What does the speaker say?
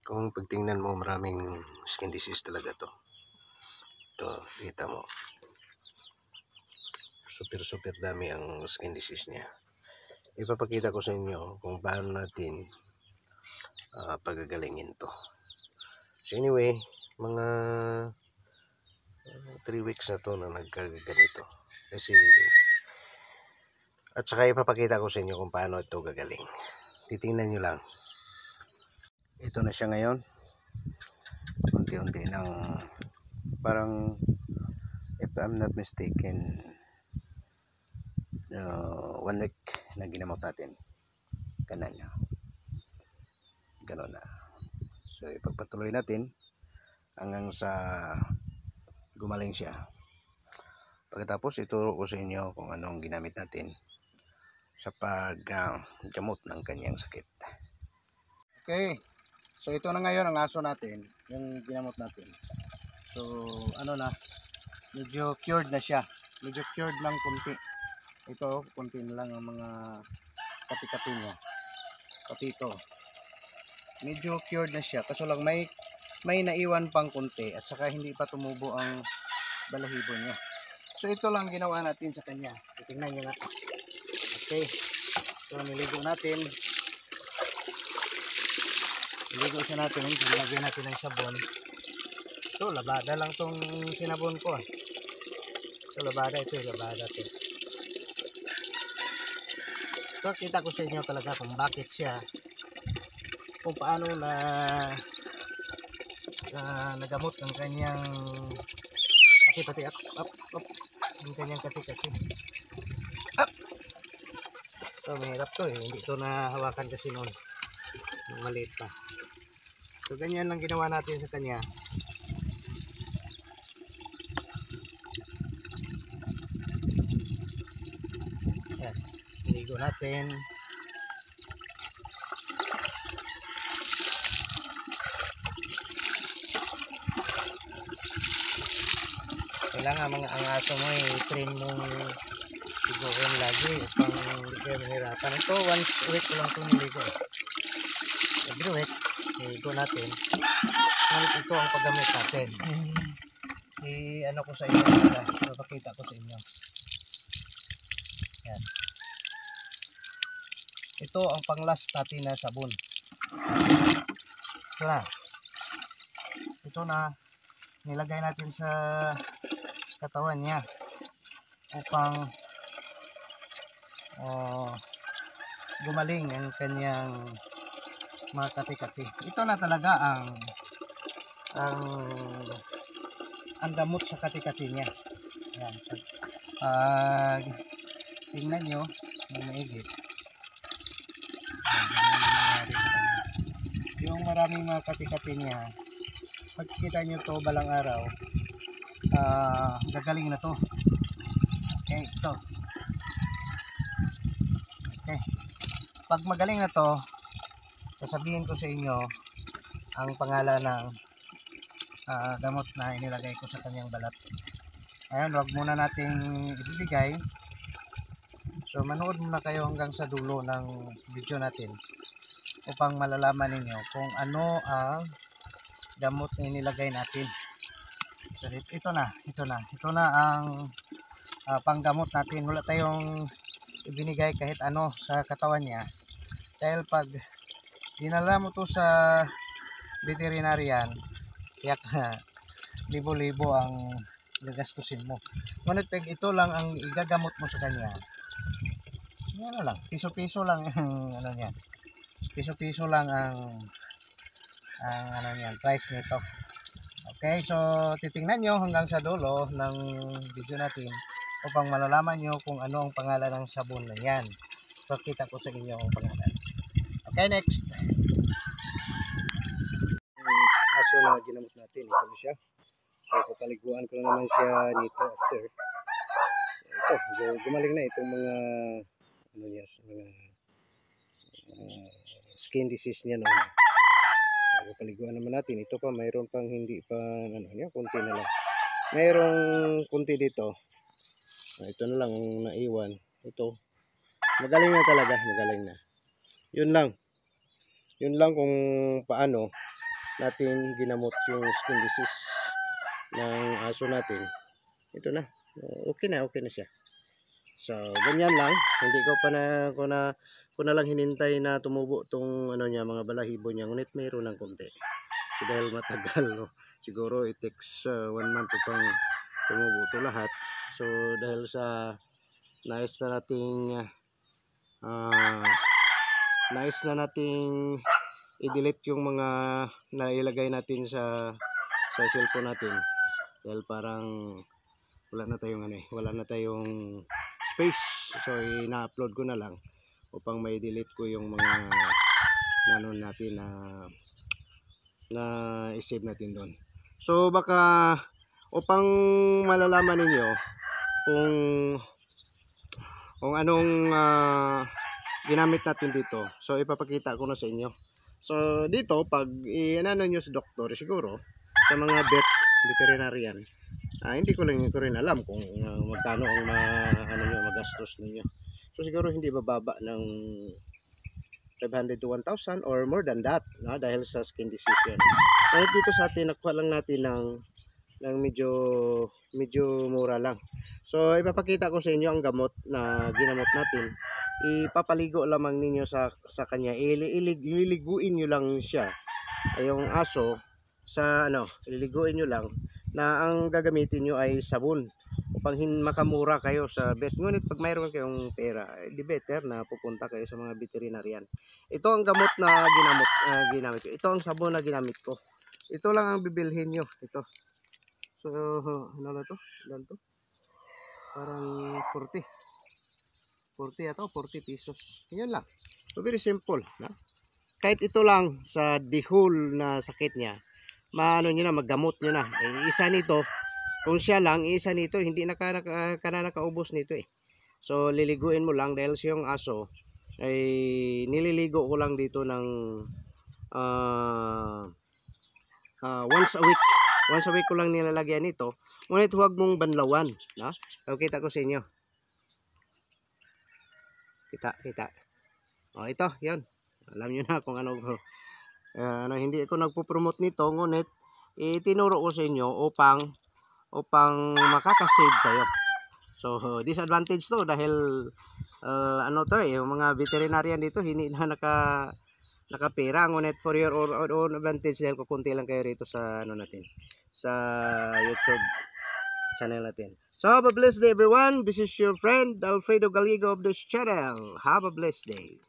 Kung pagtingnan mo, maraming skin disease talaga to. Ito, kita mo. Super dami ang skin disease niya. Ipapakita ko sa inyo kung paano natin pagagalingin to. So anyway, mga 3 weeks na to na nagkaganito. Kasi, at saka ipapakita ko sa inyo kung paano ito gagaling. Titingnan nyo lang. Ito na siya ngayon. Unti-unti nang parang, if I'm not mistaken, 1 week na ginamot natin. Ganun na. So ipagpatuloy natin hanggang sa gumaling siya. Pagkatapos ituro ko sa inyo kung anong ginamit natin sa paggamot ng kanyang sakit. Okay, so ito na ngayon ang aso natin, yung ginamot natin. So ano na, medyo cured na siya, medyo cured ng kunti. Ito, kunti na lang ang mga kati-kati niya, pati ito medyo cured na siya, kaso lang may naiwan pang kunti at saka hindi pa tumubo ang balahibo niya. So ito lang ginawa natin sa kanya. Tingnan nyo na. Okay, so niligo natin. Niligo siya natin. Lagyan natin ng sabon. So labada lang tong sinabon ko. So labada ito. Labada ito. So kita ko sa inyo talaga kung bakit siya, kung paano na nagamot ng kanyang pati up ang kanyang kati up. So mahirap to hindi to nahawakan kasi noon maliit pa. So ganyan lang ginawa natin sa kanya. Yan, ligo natin. Kailangan mga ang aso mo i-train mong sigurin lagi upang hindi kayo mahirapan. Ito 1 week ko lang ito niligo. Every week niligo natin. Ngunit ito ang paggamit natin. Ano ko sa inyo, napakita ko sa inyo. Yan. Ito ang pang-last natin na sabon. Ito na nilagay natin sa katawan niya upang gumaling ang kanyang mga kati-kati. Ito na talaga ang gamot sa kati-kati niya. Yan. Tingnan nyo ng maigi. Yung maraming mga kati-kati niya, pagkikita nyo to balang araw, gagaling na to. Okay, ito. Okay. Pag magaling na to, sasabihin ko sa inyo ang pangalan ng gamot na inilagay ko sa kanyang balat. Ayan, wag muna nating ibibigay. So manood muna kayo hanggang sa dulo ng video natin upang malalaman ninyo kung ano ang gamot na inilagay natin. So ito na ang panggamot natin. Wala tayong ibinigay kahit ano sa katawan niya, dahil pag dinala mo to sa veterinarian, tiyak na libo-libo ang gagastusin mo. Ngunit pag ito lang ang igagamot mo sa kanya, ano lang, piso-piso lang ang ano niyan. Piso-piso lang ang ano niyan, price nito. Okay, so titingnan nyo hanggang sa dulo ng video natin upang malalaman nyo kung ano ang pangalan ng sabon na yan. So kita ko sa inyo ang pangalan. Okay, next. Aso na ginamot natin, ito na siya. So papaliguan ko na naman siya nito after. So, ito, gumaling na itong mga ano niya, mga skin disease niya noon. Papaliguan naman natin. Ito pa, mayroon pang hindi pa ano niya, kunti na lang. Mayroong kunti dito. Ito na lang ang naiwan. Ito. Magaling na talaga, magaling na. Yun lang kung paano natin ginamot yung skin disease ng aso natin, ito na. Okay na siya. So, ganyan lang. Hindi ko pa ko na lang hinintay na tumubo tong ano niya, mga balahibo niya. Ngunit mayroon ng konti. So, dahil matagal, no? Siguro it takes 1 month upang tumubo to lahat. So, dahil sa nais na nating i-delete yung mga nailagay natin sa cellphone natin. Dahil parang wala na tayong space. So, ina-upload ko na lang upang may delete ko yung mga nanon natin na i-save natin doon. So, baka upang malalaman ninyo kung anong ginamit natin dito. So, ipapakita ko na sa inyo. So, dito, pag inano nyo sa doktor, siguro, sa mga veterinarian, hindi ko rin alam kung magkano ang magastos ninyo. So, siguro hindi bababa ng 500 to 1,000 or more than that, dahil sa skin disease yan. Kahit dito sa atin, nakuha lang natin ng medyo mura lang. So, ipapakita ko sa inyo ang gamot na ginamot natin. Ipapaligo lamang ninyo sa kanya. Ililiguin nyo lang siya. Yung aso, ililiguin nyo lang na ang gagamitin nyo ay sabon upang makamura kayo sa vet. Ngunit pag mayroon kayong pera, di better na pupunta kayo sa mga veterinarian. Ito ang gamot na ginamit ko. Ito ang sabon na ginamit ko. Ito lang ang bibilhin nyo. Ito. So, ano na to? Ilan to? Parang 40 ito, 40 pesos. Yan lang. So, very simple. Kahit ito lang sa dihol na sakit niya, maggamot nyo na. Isa nito, kung siya lang, isa nito, hindi nakaubos nito eh. So, liliguin mo lang dahil siyang aso, ay nililigo ko lang dito ng once a week. Once a week ko lang nilalagyan nito. Ngunit huwag mong banlawan. Kita ko sa inyo. Kita. O, ito, yan. Alam nyo na kung ano. Hindi ako nagpo-promote nito, ngunit itinuro ko sa inyo upang makakasave kayo. So, disadvantage to dahil yung mga veterinarian dito hindi na nakapera, ngunit for your own advantage dahil kukunti lang kayo rito sa sa YouTube channel natin. So, have a blessed day everyone. This is your friend Alfredo Galigo of this channel. Have a blessed day.